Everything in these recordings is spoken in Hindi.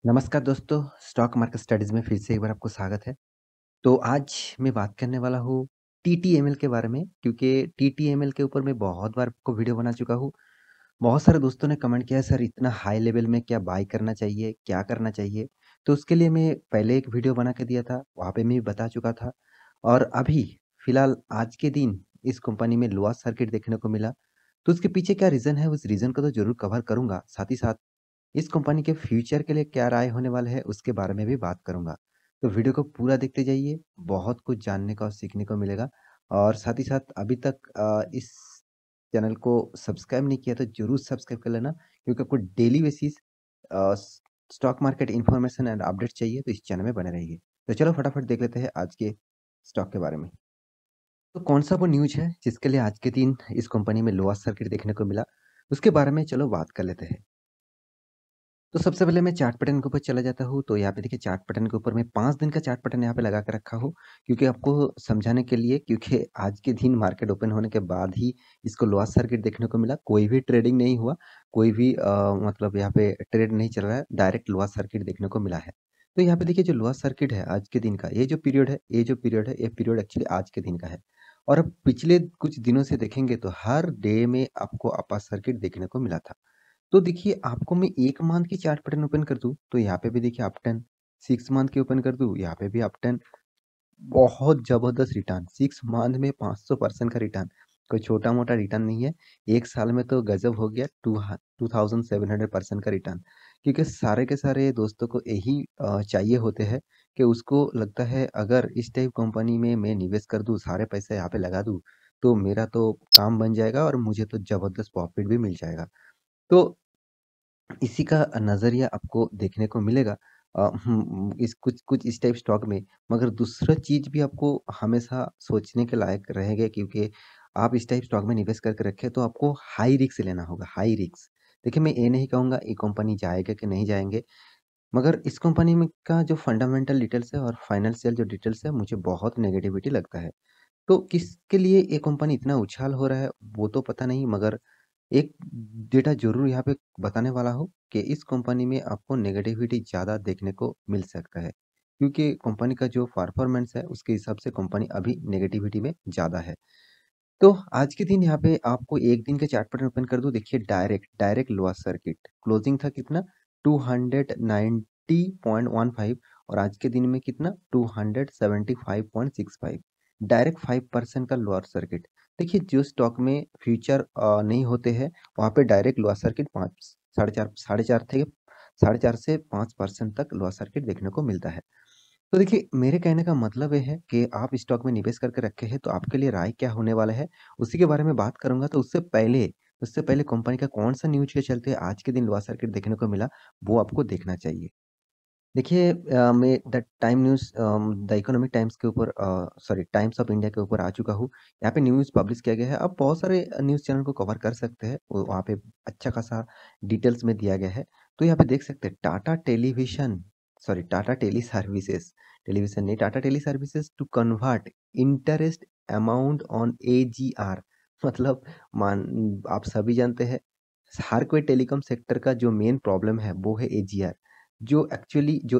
नमस्कार दोस्तों, स्टॉक मार्केट स्टडीज़ में फिर से एक बार आपको स्वागत है। तो आज मैं बात करने वाला हूँ टीटीएमएल के बारे में क्योंकि टीटीएमएल के ऊपर मैं बहुत बार आपको वीडियो बना चुका हूँ। बहुत सारे दोस्तों ने कमेंट किया है सर इतना हाई लेवल में क्या बाय करना चाहिए, क्या करना चाहिए? तो उसके लिए मैं पहले एक वीडियो बना के दिया था, वहाँ पे मैं बता चुका था और अभी फ़िलहाल आज के दिन इस कंपनी में लोअर सर्किट देखने को मिला। तो उसके पीछे क्या रीज़न है, उस रीज़न को तो ज़रूर कवर करूँगा। साथ ही साथ इस कंपनी के फ्यूचर के लिए क्या राय होने वाला है, उसके बारे में भी बात करूँगा। तो वीडियो को पूरा देखते जाइए, बहुत कुछ जानने का और सीखने को मिलेगा और साथ ही साथ अभी तक इस चैनल को सब्सक्राइब नहीं किया तो ज़रूर सब्सक्राइब कर लेना क्योंकि आपको daily basis a, stock market information and update चाहिए तो इस चैनल में बने रहिए। तो चलो फटाफट देख लेते हैं आज के स्टॉक के बारे में। तो कौन-सा वो न्यूज़ है जिसके लिए आज के दिन इस कंपनी में लोअर सर्किट देखने को मिला? उसके बारे में चलो बात कर लेते हैं। तो सबसे पहले मैं चार्ट पैटर्न के ऊपर चला जाता हूँ, तो यहाँ पे देखिए चार्ट पैटर्न के ऊपर मैं 5 दिन का चार्ट पैटर्न यहाँ पे लगा के रखा हूँ, क्योंकि आपको समझाने के लिए क्योंकि आज के दिन मार्केट ओपन होने के बाद ही इसको लोअर सर्किट देखने को मिला, कोई भी ट्रेडिंग नहीं हुआ, कोई भी मतलब यहाँ पे ट्रेड नहीं चल रहा है, डायरेक्ट लोअर सर्किट देखने को मिला है। तो यहाँ पे देखिए जो लोअर सर्किट है आज के दिन का, ये पीरियड एक्चुअली आज के दिन का है और अब पिछले कुछ दिनों से देखेंगे तो हर डे में आपको अपर सर्किट देखने को मिला था। तो देखिए आपको मैं 1 मंथ की चार्ट पैटर्न ओपन कर दूँ, तो यहाँ पे भी देखिए अपट्रेंड, 6 मंथ की ओपन कर दूँ, यहाँ पे भी अपट्रेंड, बहुत ज़बरदस्त रिटर्न, 6 मंथ में 500% का रिटर्न, कोई छोटा-मोटा रिटर्न नहीं है। 1 साल में तो गज़ब हो गया 2700% का रिटर्न। क्योंकि सारे के सारे दोस्तों को यही चाहिए होते हैं कि उसको लगता है अगर इस टाइप कंपनी में मैं निवेश कर दूँ, सारे पैसे यहाँ पे लगा दूँ, तो मेरा तो काम बन जाएगा और मुझे तो ज़बरदस्त प्रॉफ़िट भी मिल जाएगा। तो इसी का नज़रिया आपको देखने को मिलेगा इस कुछ इस टाइप स्टॉक में। मगर दूसरा चीज़ भी आपको हमेशा सोचने के लायक रहेगा क्योंकि आप इस टाइप स्टॉक में निवेश करके रखें तो आपको हाई रिस्क लेना होगा, हाई रिस्क। देखिए मैं ये नहीं कहूँगा ये कंपनी जाएगा कि नहीं जाएँगे, मगर इस कंपनी में का जो फंडामेंटल डिटेल्स है और फाइनेंशियल जो डिटेल्स है मुझे बहुत नेगेटिविटी लगता है। तो किसके लिए ये कंपनी इतना उछाल हो रहा है वो तो पता नहीं, मगर एक डेटा ज़रूर यहाँ पे बताने वाला हूँ कि इस कंपनी में आपको नेगेटिविटी ज़्यादा देखने को मिल सकता है। क्योंकि कंपनी का जो परफॉर्मेंस है उसके हिसाब से कंपनी अभी नेगेटिविटी में ज़्यादा है। तो आज के दिन यहाँ पे आपको 1 दिन का चार्ट पैटर्न ओपन कर दूँ, देखिए डायरेक्ट लोअर सर्किट। क्लोजिंग था कितना 290.15 और आज के दिन में कितना 275.65, डायरेक्ट 5% का लोअर सर्किट। देखिए जो स्टॉक में फ्यूचर नहीं होते हैं, वहाँ पे डायरेक्ट लोअर सर्किट 5 साढ़े 4 थे, साढ़े 4 से 5% तक लोअर सर्किट देखने को मिलता है। तो देखिए, मेरे कहने का मतलब ये है कि आप स्टॉक में निवेश करके रखे हैं, तो आपके लिए राय क्या होने वाला है, उसी के बारे में बात करूँगा। तो उससे पहले कंपनी का कौन-सा न्यूज़ के चलते आज के दिन लोअर सर्किट देखने को मिला, वो आपको देखना चाहिए। देखिए मैं द इकोनॉमिक टाइम्स के ऊपर सॉरी टाइम्स ऑफ इंडिया के ऊपर आ चुका हूँ। यहाँ पे न्यूज़ पब्लिश किया गया है। आप बहुत सारे न्यूज़ चैनल को कवर कर सकते हैं। वो वहाँ पे अच्छा खासा डिटेल्स में दिया गया है। तो यहाँ पे देख सकते हैं टाटा टेली सर्विसेज़, टेलीविज़न नहीं Tata tele services to convert interest amount on AGR, मतलब मान आप सभी जानते हैं, हर कोई टेलीकॉम सेक्टर का जो मेन प्रॉब्लम है वो है एजीआर। जो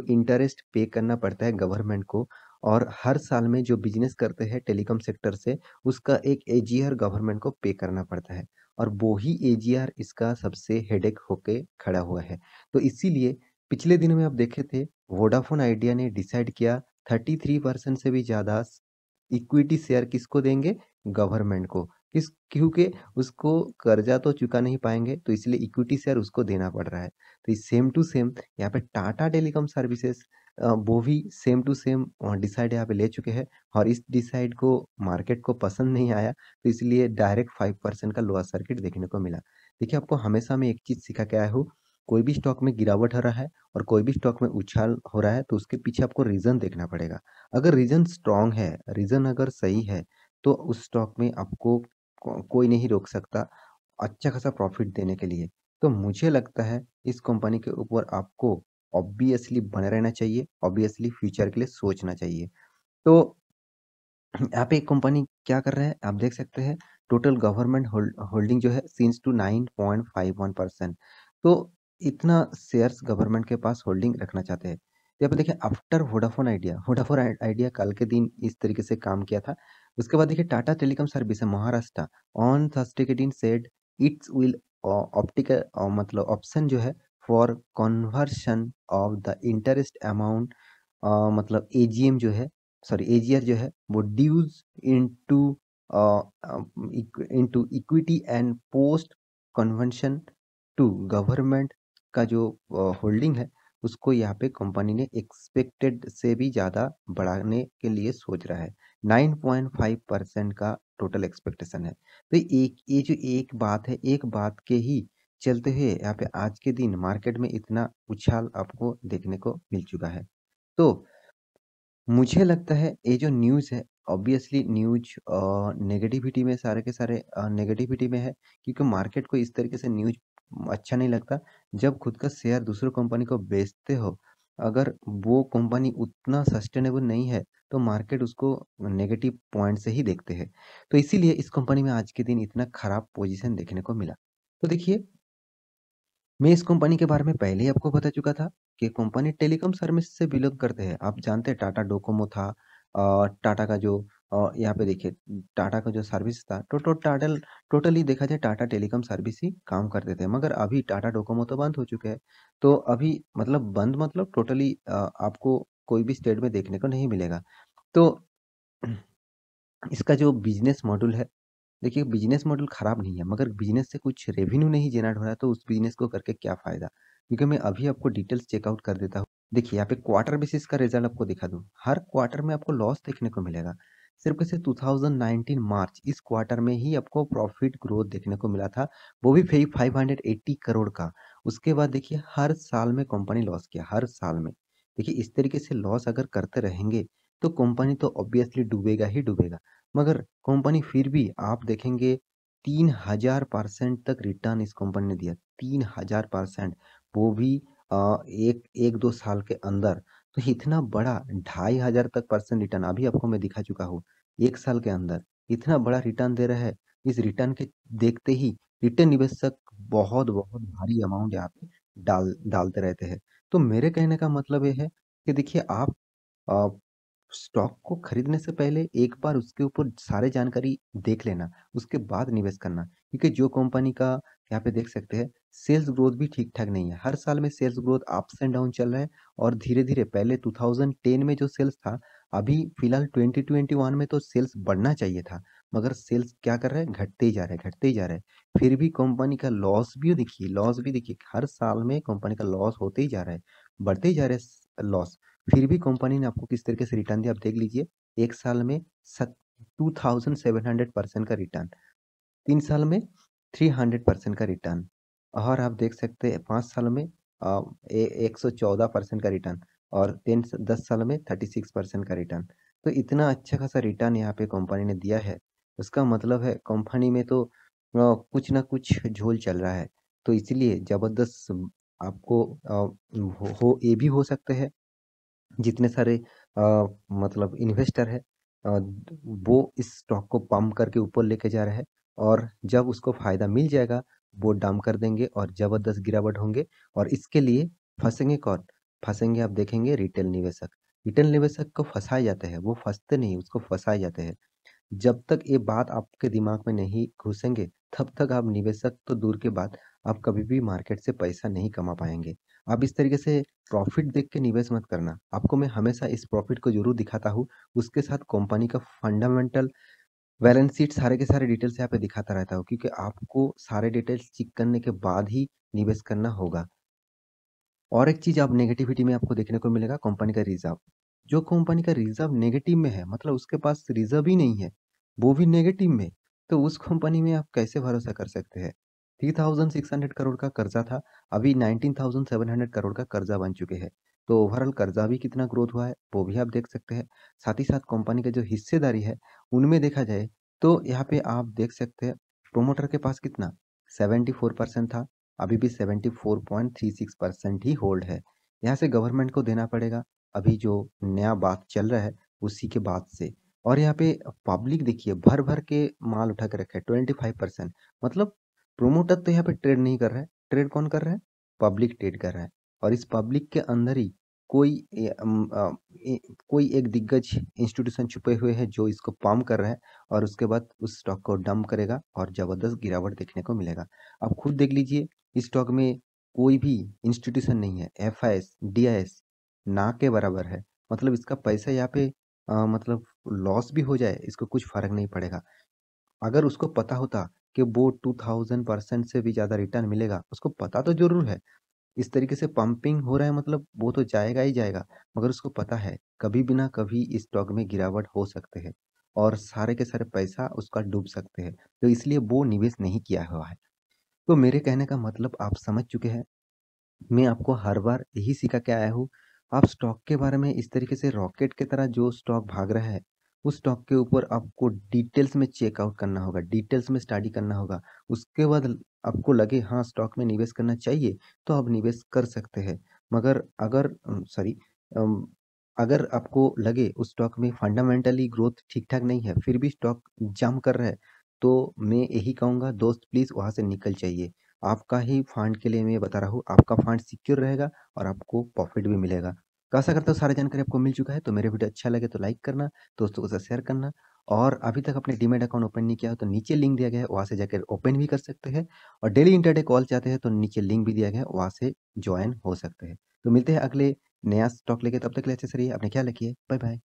इंटरेस्ट पे करना पड़ता है गवर्नमेंट को और हर साल में जो बिज़नेस करते हैं टेलीकॉम सेक्टर से, उसका एक एजीआर गवर्नमेंट को पे करना पड़ता है और वो ही एजीआर इसका सबसे हेडेक होके खड़ा हुआ है। तो इसीलिए पिछले दिनों में आप देखे थे, वोडाफ़ोन आइडिया ने डिसाइड किया 33% से भी ज़्यादा इक्विटी शेयर किसको देंगे? गवर्नमेंट को। क्योंकि उसको कर्ज़ा तो चुका नहीं पाएँगे, तो इसलिए इक्विटी शेयर उसको देना पड़ रहा है। तो सेम टू सेम यहाँ पे टाटा टेलीकॉम सर्विसेज़ वो भी सेम टू सेम डिसाइड यहाँ पे ले चुके हैं और इस डिसाइड को मार्केट को पसंद नहीं आया, तो इसलिए डायरेक्ट 5% का लोअर सर्किट देखने को मिला। देखिए, आपको हमेशा मैं एक चीज़ सिखा के आया हूँ, कोई भी स्टॉक में गिरावट हो रहा है और कोई भी स्टॉक में उछाल हो रहा है, तो उसके पीछे आपको रीज़न देखना पड़ेगा। अगर रीज़न स्ट्रॉन्ग है, रीज़न अगर सही है, तो उस स्टॉक में आपको कोई नहीं रोक सकता अच्छा खासा प्रॉफ़िट देने के लिए। तो मुझे लगता है इस कंपनी के ऊपर आपको ऑब्वियसली बने रहना चाहिए, ऑब्वियसली फ्यूचर के लिए सोचना चाहिए। तो यहाँ पे कंपनी क्या कर रहा है, आप देख सकते हैं टोटल गवर्नमेंट होल्डिंग जो है सिंस टू 9.51%। तो इतना शेयर्स गवर्नमेंट के पास होल्डिंग रखना चाहते हैं। यहाँ पे देखिए आफ्टर वोडाफोन आइडिया कल के दिन इस तरीके से काम किया था। उसके बाद देखिए टाटा टेलीकॉम सर्विस है महाराष्ट्र ऑन थर्सडे के दिन सेड इट्स विल ऑप्टिकल मतलब ऑप्शन जो है for conversion of the interest amount मतलब एजीएम जो है सॉरी एजीआर जो है वो dues into into equity and post conversion to government का जो होल्डिंग है उसको यहाँ पे कंपनी ने एक्सपेक्टेड से भी ज़्यादा बढ़ाने के लिए सोच रहा है। 9.5% का टोटल एक्सपेक्टेशन है। तो एक ये जो एक बात है एक बात के ही चलते हुए यहाँ पे आज के दिन मार्केट में इतना उछाल आपको देखने को मिल चुका है। तो मुझे लगता है ये जो न्यूज़ है ऑब्वियसली न्यूज़ नेगेटिविटी में सारे के सारे नेगेटिविटी में है क्योंकि मार्केट को इस तरीके से न्यूज़ अच्छा नहीं लगता जब खुद का शेयर दूसरों कंपनी को बेचते हो अगर वो कंपनी उतना सस्टेनेबल नहीं है तो मार्केट उसको नेगेटिव पॉइंट से ही देखते हैं तो इसीलिए इस कंपनी में आज के दिन इतना खराब पोजीशन देखने को मिला तो देखिए मैं इस कंपनी के बारे में पहले ही आपको बता चुका था कि कंपनी टेलीकॉम सर्विस से बिलोंग करते हैं। आप जानते हैं टाटा डोकोमो था टाटा का जो यहाँ पे देखिए टाटा का जो सर्विस था टोटली देखा जाए टाटा टेलीकॉम सर्विस ही काम करते थे मगर अभी टाटा डोकोमो तो बंद हो चुके हैं तो अभी मतलब बंद मतलब टोटली आपको कोई भी स्टेट में देखने को नहीं मिलेगा तो इसका जो बिजनेस मॉडल है देखिए बिजनेस मॉडल खराब नहीं है मगर बिजनेस से कुछ रेवेन्यू नहीं जनरेट हो रहा है तो उस बिजनेस को करके क्या फायदा क्योंकि मैं अभी आपको डिटेल्स चेकआउट कर देता हूँ देखिए यहाँ पे क्वार्टर बेसिस का रिजल्ट आपको दिखा दूँ हर क्वार्टर में आपको लॉस देखने को मिलेगा सिर्फ कैसे 2019 मार्च इस क्वार्टर में ही आपको प्रॉफिट ग्रोथ देखने को मिला था वो भी 580 करोड़ का उसके बाद देखिए हर साल में कंपनी लॉस किया हर साल में देखिए इस तरीके से लॉस अगर करते रहेंगे तो कंपनी तो ऑब्वियसली डूबेगा ही डूबेगा मगर कंपनी फिर भी आप देखेंगे 3000% तक रिटर्न इस कंपनी ने दिया 3000% वो भी एक एक दो साल के अंदर तो इतना बड़ा 2500 तक परसेंट रिटर्न अभी आपको मैं दिखा चुका हूँ एक साल के अंदर इतना बड़ा रिटर्न दे रहा है इस रिटर्न के देखते ही रिटेल निवेशक बहुत बहुत भारी अमाउंट यहाँ पे डालते रहते हैं तो मेरे कहने का मतलब ये है कि देखिए आप अ, स्टॉक को खरीदने से पहले एक बार उसके ऊपर सारे जानकारी देख लेना उसके बाद निवेश करना क्योंकि जो कंपनी का यहाँ पे देख सकते हैं सेल्स ग्रोथ भी ठीक ठाक नहीं है हर साल में sales growth ups and down चल रहा है और धीरे धीरे पहले 2010 में जो सेल्स था अभी फिलहाल 2021 में तो सेल्स बढ़ना चाहिए था मगर सेल्स क्या कर रहे हैं घटते ही जा रहे हैं घटते ही जा रहे हैं फिर भी कंपनी का लॉस भी देखिए हर साल में कंपनी का लॉस होते ही जा रहा है बढ़ते ही जा रहे हैं लॉस फिर भी कंपनी ने आपको किस तरीके से रिटर्न दिया आप देख लीजिए एक साल में 2700% का रिटर्न 3 साल में 300% का रिटर्न और आप देख सकते हैं 5 साल में 114% का रिटर्न और 10 साल में 36% का रिटर्न तो इतना अच्छा खासा रिटर्न यहाँ पे कंपनी ने दिया है उसका मतलब है कंपनी में तो कुछ ना कुछ झोल चल रहा है तो इसलिए जबरदस्त आपको हो ये भी हो सकते हैं जितने सारे मतलब इन्वेस्टर है वो इस स्टॉक को पंप करके ऊपर लेके जा रहे हैं और जब उसको फायदा मिल जाएगा वो डंप कर देंगे और जबरदस्त गिरावट होंगे और इसके लिए फंसेंगे कौन फंसेंगे आप देखेंगे रिटेल निवेशक को फंसाए जाते हैं वो फंसते नहीं उसको फंसाए जाते हैं जब तक ये बात आपके दिमाग में नहीं घुसेंगे तब तक आप निवेशक तो दूर के बात आप कभी भी मार्केट से पैसा नहीं कमा पाएंगे आप इस तरीके से प्रॉफिट देख के निवेश मत करना आपको मैं हमेशा इस प्रॉफिट को जरूर दिखाता हूँ उसके साथ कंपनी का फंडामेंटल बैलेंस शीट सारे के सारे डिटेल्स यहाँ पे दिखाता रहता हूँ क्योंकि आपको सारे डिटेल्स चेक करने के बाद ही निवेश करना होगा और एक चीज आप नेगेटिविटी में आपको देखने को मिलेगा कंपनी का रिजर्व जो कंपनी का रिजर्व नेगेटिव में है मतलब उसके पास रिजर्व ही नहीं है वो भी नेगेटिव में तो उस कंपनी में आप कैसे भरोसा कर सकते हैं 3600 करोड़ का कर्जा था अभी 19700 करोड़ का कर्जा बन चुके हैं तो ओवरऑल कर्जा भी कितना ग्रोथ हुआ है वो भी आप देख सकते हैं साथ ही साथ कंपनी का जो हिस्सेदारी है उनमें देखा जाए तो यहाँ पे आप देख सकते हैं प्रोमोटर के पास कितना 74% था अभी भी 74.36% ही होल्ड है यहाँ से गवर्नमेंट को देना पड़ेगा अभी जो नया बात चल रहा है उसी के बाद से और यहाँ पे पब्लिक देखिए भर भर के माल उठा के रखा है 25% मतलब प्रोमोटर तो यहाँ पे ट्रेड नहीं कर रहा है ट्रेड कौन कर रहा है पब्लिक ट्रेड कर रहा है और इस पब्लिक के अंदर ही कोई कोई एक दिग्गज इंस्टीट्यूशन छुपे हुए हैं जो इसको पम्प कर रहा है और उसके बाद उस स्टॉक को डंप करेगा और ज़बरदस्त गिरावट देखने को मिलेगा। आप खुद देख लीजिए, इस स्टॉक में कोई भी इंस्टीट्यूशन नहीं है, एफआईएस, डीआईएस ना के बराबर है। मतलब इसका पैसा यहाँ पे मतलब लॉस भी हो जाए, इसको कुछ फ़र्क नहीं पड़ेगा। अगर उसको पता होता कि वो 2000% से भी ज़्यादा रिटर्न मिलेगा, उसको पता तो ज़रूर है। इस तरीके से पंपिंग हो रहा है मतलब वो तो जाएगा ही जाएगा, मगर उसको पता है कभी भी ना कभी इस स्टॉक में गिरावट हो सकते हैं और सारे के सारे पैसा उसका डूब सकते हैं। तो इसलिए वो निवेश नहीं किया हुआ है। तो मेरे कहने का मतलब आप समझ चुके हैं। मैं आपको हर बार यही सिखा के आया हूँ, आप स्टॉक के बारे में इस तरीके से रॉकेट की तरह जो स्टॉक भाग रहा है, उस स्टॉक के ऊपर आपको डिटेल्स में चेकआउट करना होगा, डिटेल्स में स्टडी करना होगा। उसके बाद आपको लगे हाँ स्टॉक में निवेश करना चाहिए, तो आप निवेश कर सकते हैं। मगर अगर अगर आपको लगे उस स्टॉक में फंडामेंटली ग्रोथ ठीक-ठाक नहीं है, फिर भी स्टॉक जंप कर रहा है, तो मैं यही कहूँगा दोस्त प्लीज़ वहाँ से निकल जाइए। आपका ही फंड के लिए मैं बता रहा हूँ, आपका फंड सिक्योर रहेगा और आपको प्रॉफिट भी मिलेगा। तो आशा करता हूँ सारी जानकारी आपको मिल चुका है, तो मेरे वीडियो अच्छा लगे तो लाइक करना, दोस्तों के साथ शेयर करना और अभी तक आपने डीमैट अकाउंट ओपन नहीं किया हो तो नीचे लिंक दिया गया है, वहाँ से जाकर ओपन भी कर सकते हैं और डेली इंट्राडे कॉल चाहते हैं तो नीचे लिंक भी दिया गया है, वहाँ से जॉइन हो सकते हैं। तो मिलते हैं अगले नया स्टॉक लेके, तब तक के लिए अच्छे से रहिए, अपना ख्याल रखिए, बाय बाय।